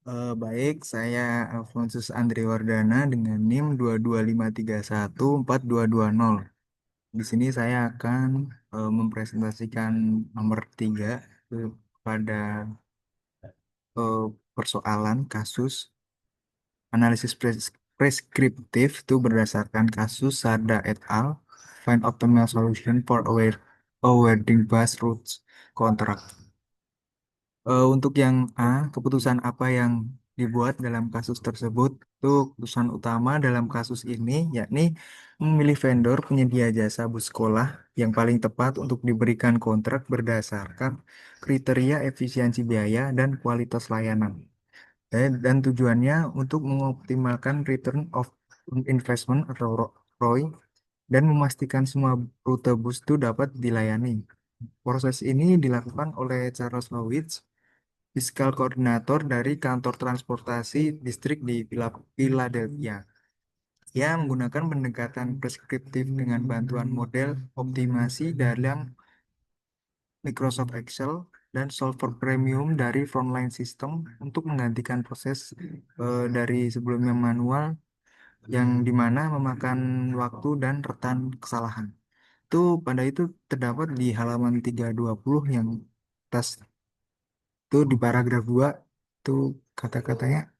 Baik, saya Alfonsus Andri Wardana dengan NIM 225314220. Di sini saya akan mempresentasikan nomor 3 pada eh, persoalan kasus analisis preskriptif itu berdasarkan kasus Sada et al. Find optimal solution for awarding bus routes contract. Untuk yang A, keputusan apa yang dibuat dalam kasus tersebut? Itu keputusan utama dalam kasus ini, yakni memilih vendor penyedia jasa bus sekolah yang paling tepat untuk diberikan kontrak berdasarkan kriteria efisiensi biaya dan kualitas layanan. Dan tujuannya untuk mengoptimalkan return of investment atau ROI dan memastikan semua rute bus itu dapat dilayani. Proses ini dilakukan oleh Charles Lowitz, fiskal koordinator dari kantor transportasi distrik di Philadelphia. Ia menggunakan pendekatan preskriptif dengan bantuan model optimasi dalam Microsoft Excel dan Solver Premium dari Frontline System untuk menggantikan proses dari sebelumnya manual yang dimana memakan waktu dan rentan kesalahan. Itu pada itu terdapat di halaman 320 yang tas itu di paragraf 2 itu kata-katanya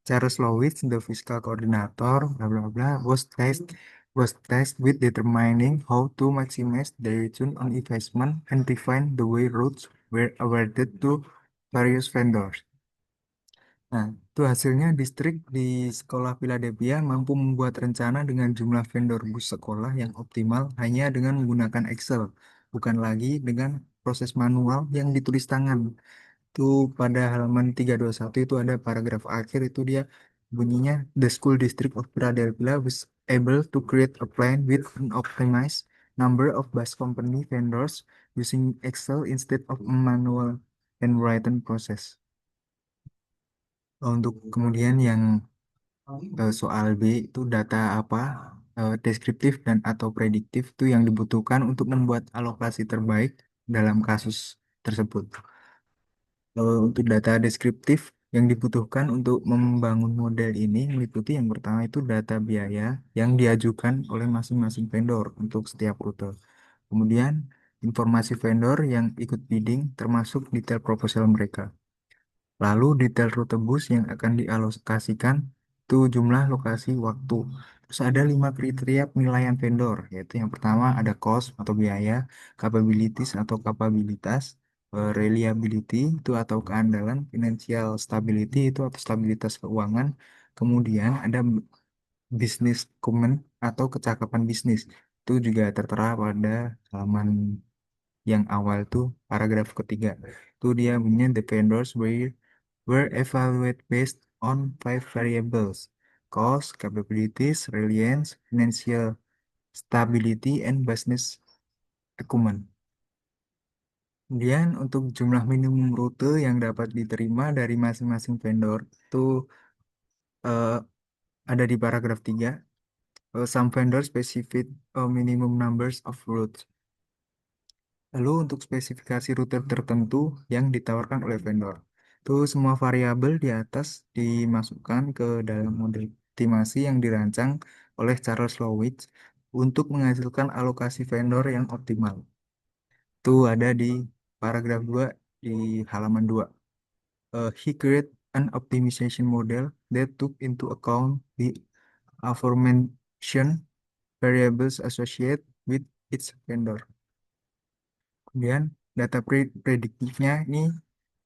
Charles Lowitz, the fiscal coordinator, bla bla bla, was tasked with determining how to maximize the return on investment and refine the way routes were awarded to various vendors. Nah, itu hasilnya distrik di sekolah Philadelphia mampu membuat rencana dengan jumlah vendor bus sekolah yang optimal hanya dengan menggunakan Excel, bukan lagi dengan proses manual yang ditulis tangan. Itu pada halaman 321 itu ada paragraf akhir itu dia bunyinya the school district of Philadelphia was able to create a plan with an optimized number of bus company vendors using Excel instead of a manual handwritten process. Untuk kemudian yang soal B itu data apa deskriptif dan atau prediktif itu yang dibutuhkan untuk membuat alokasi terbaik dalam kasus tersebut. Untuk data deskriptif yang dibutuhkan untuk membangun model ini meliputi yang pertama itu data biaya yang diajukan oleh masing-masing vendor untuk setiap rute. Kemudian informasi vendor yang ikut bidding termasuk detail proposal mereka. Lalu detail rute bus yang akan dialokasikan itu jumlah lokasi waktu. Terus ada 5 kriteria penilaian vendor, yaitu yang pertama ada cost atau biaya, capabilities atau kapabilitas, reliability itu atau keandalan, financial stability itu atau stabilitas keuangan. Kemudian ada business acumen atau kecakapan bisnis. Itu juga tertera pada halaman yang awal tuh paragraf ketiga. Itu dia punya the vendors were evaluated based on 5 variables: cost, capabilities, reliance, financial stability, and business acumen. Kemudian untuk jumlah minimum rute yang dapat diterima dari masing-masing vendor itu eh, ada di paragraf 3. Some vendors specific minimum numbers of routes. Lalu untuk spesifikasi rute tertentu yang ditawarkan oleh vendor. Itu semua variabel di atas dimasukkan ke dalam model optimasi yang dirancang oleh Charles Lowitz untuk menghasilkan alokasi vendor yang optimal. Itu ada di paragraf 2 di halaman 2. He created an optimization model that took into account the aforementioned variables associated with its vendor. Kemudian data prediktifnya ini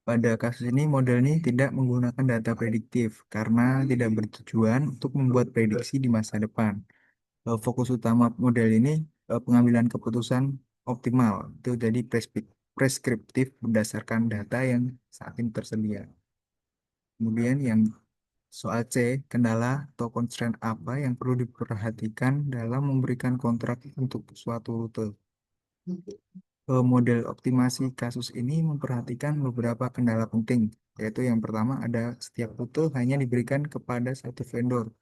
pada kasus ini model ini tidak menggunakan data prediktif karena tidak bertujuan untuk membuat prediksi di masa depan. Fokus utama model ini pengambilan keputusan optimal itu jadi preskriptif berdasarkan data yang saat ini tersedia. Kemudian yang soal C, kendala atau constraint apa yang perlu diperhatikan dalam memberikan kontrak untuk suatu rute. Model optimasi kasus ini memperhatikan beberapa kendala penting, yaitu yang pertama ada setiap rute hanya diberikan kepada satu vendor.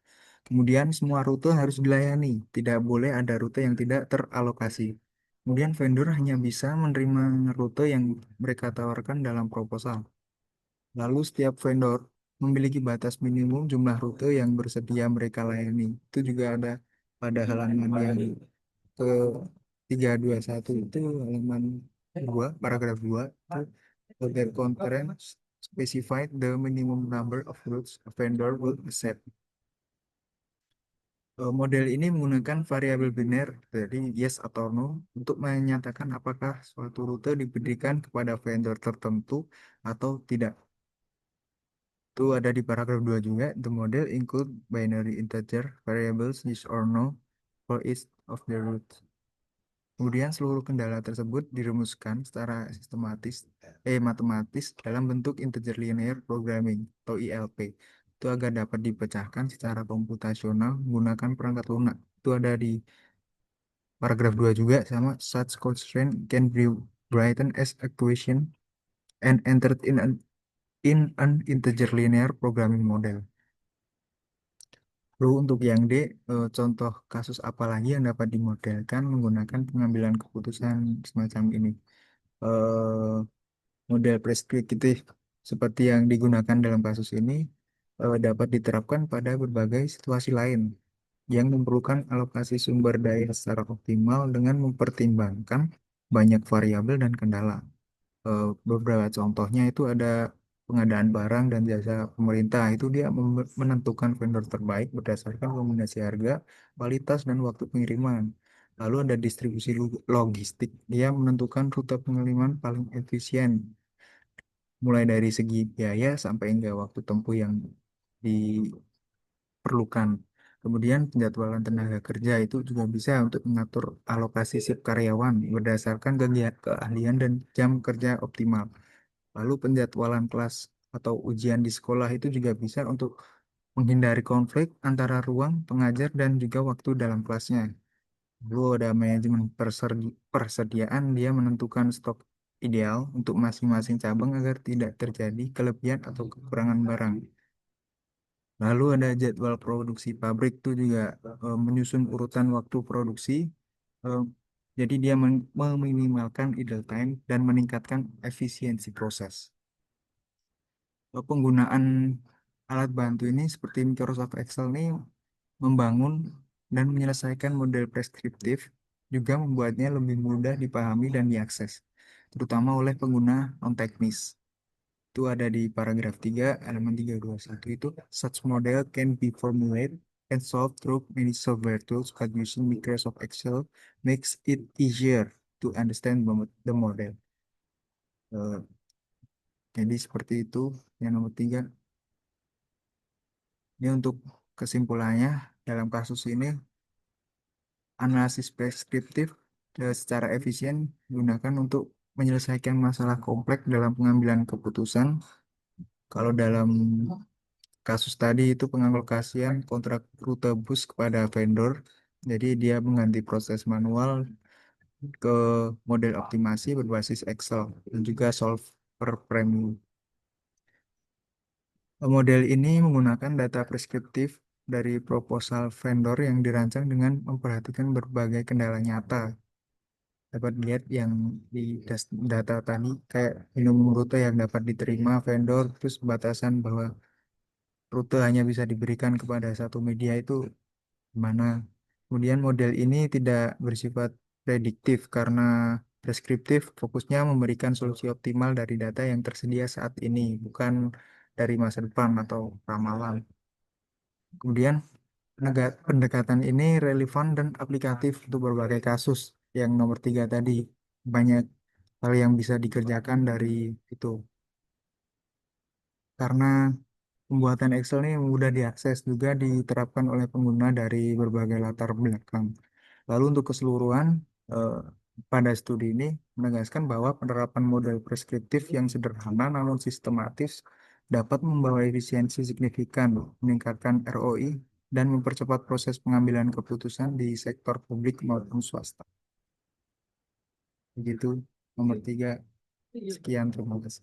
Kemudian semua rute harus dilayani, tidak boleh ada rute yang tidak teralokasi. Kemudian vendor hanya bisa menerima rute yang mereka tawarkan dalam proposal. Lalu setiap vendor memiliki batas minimum jumlah rute yang bersedia mereka layani. Itu juga ada pada halaman yang ke 321 itu halaman 2 paragraf 2 itu their conference specified the minimum number of routes a vendor would accept. Model ini menggunakan variabel biner, jadi yes atau no, untuk menyatakan apakah suatu rute diberikan kepada vendor tertentu atau tidak. Itu ada di paragraf 2 juga. The model include binary integer variables yes or no for each of the routes. Kemudian seluruh kendala tersebut dirumuskan secara matematis dalam bentuk integer linear programming atau ILP. Itu agar dapat dipecahkan secara komputasional menggunakan perangkat lunak. Itu ada di paragraf 2 juga sama such constraint can be written as equation and entered in an integer linear programming model. Lalu untuk yang D, contoh kasus apa lagi yang dapat dimodelkan menggunakan pengambilan keputusan semacam ini? Eh, Model preskriptif seperti yang digunakan dalam kasus ini dapat diterapkan pada berbagai situasi lain yang memerlukan alokasi sumber daya secara optimal dengan mempertimbangkan banyak variabel dan kendala. Beberapa contohnya itu ada pengadaan barang dan jasa pemerintah. Itu dia menentukan vendor terbaik berdasarkan kombinasi harga, kualitas, dan waktu pengiriman. Lalu ada distribusi logistik. Dia menentukan rute pengiriman paling efisien, mulai dari segi biaya sampai hingga waktu tempuh yang diperlukan. Kemudian penjadwalan tenaga kerja itu juga bisa untuk mengatur alokasi shift karyawan berdasarkan keahlian dan jam kerja optimal. Lalu penjadwalan kelas atau ujian di sekolah itu juga bisa untuk menghindari konflik antara ruang pengajar dan juga waktu dalam kelasnya. Lalu ada manajemen persediaan, dia menentukan stok ideal untuk masing-masing cabang agar tidak terjadi kelebihan atau kekurangan barang. Lalu ada jadwal produksi pabrik itu juga menyusun urutan waktu produksi. eh, jadi dia meminimalkan idle time dan meningkatkan efisiensi proses. Penggunaan alat bantu ini seperti Microsoft Excel ini membangun dan menyelesaikan model preskriptif juga membuatnya lebih mudah dipahami dan diakses, terutama oleh pengguna non-teknis. Itu ada di paragraf 3 halaman 321 itu, such model can be formulated and solved through many software tools, but using Microsoft Excel makes it easier to understand the model. Eh, jadi seperti itu yang nomor 3. Ini untuk kesimpulannya, dalam kasus ini, analisis preskriptif secara efisien digunakan untuk menyelesaikan masalah kompleks dalam pengambilan keputusan. Kalau dalam kasus tadi itu pengalokasian kontrak rute bus kepada vendor, jadi dia mengganti proses manual ke model optimasi berbasis Excel dan juga solver premium. Model ini menggunakan data preskriptif dari proposal vendor yang dirancang dengan memperhatikan berbagai kendala nyata. Dapat dilihat yang di data tadi kayak minimum rute yang dapat diterima vendor, terus batasan bahwa rute hanya bisa diberikan kepada satu media itu mana. Kemudian model ini tidak bersifat prediktif karena preskriptif fokusnya memberikan solusi optimal dari data yang tersedia saat ini, bukan dari masa depan atau ramalan. Kemudian pendekatan ini relevan dan aplikatif untuk berbagai kasus. Yang nomor 3 tadi, banyak hal yang bisa dikerjakan dari itu. Karena pembuatan Excel ini mudah diakses juga diterapkan oleh pengguna dari berbagai latar belakang. Lalu untuk keseluruhan, eh, pada studi ini menegaskan bahwa penerapan model preskriptif yang sederhana namun sistematis dapat membawa efisiensi signifikan, meningkatkan ROI, dan mempercepat proses pengambilan keputusan di sektor publik maupun swasta. Begitu nomor 3. Sekian, terima kasih.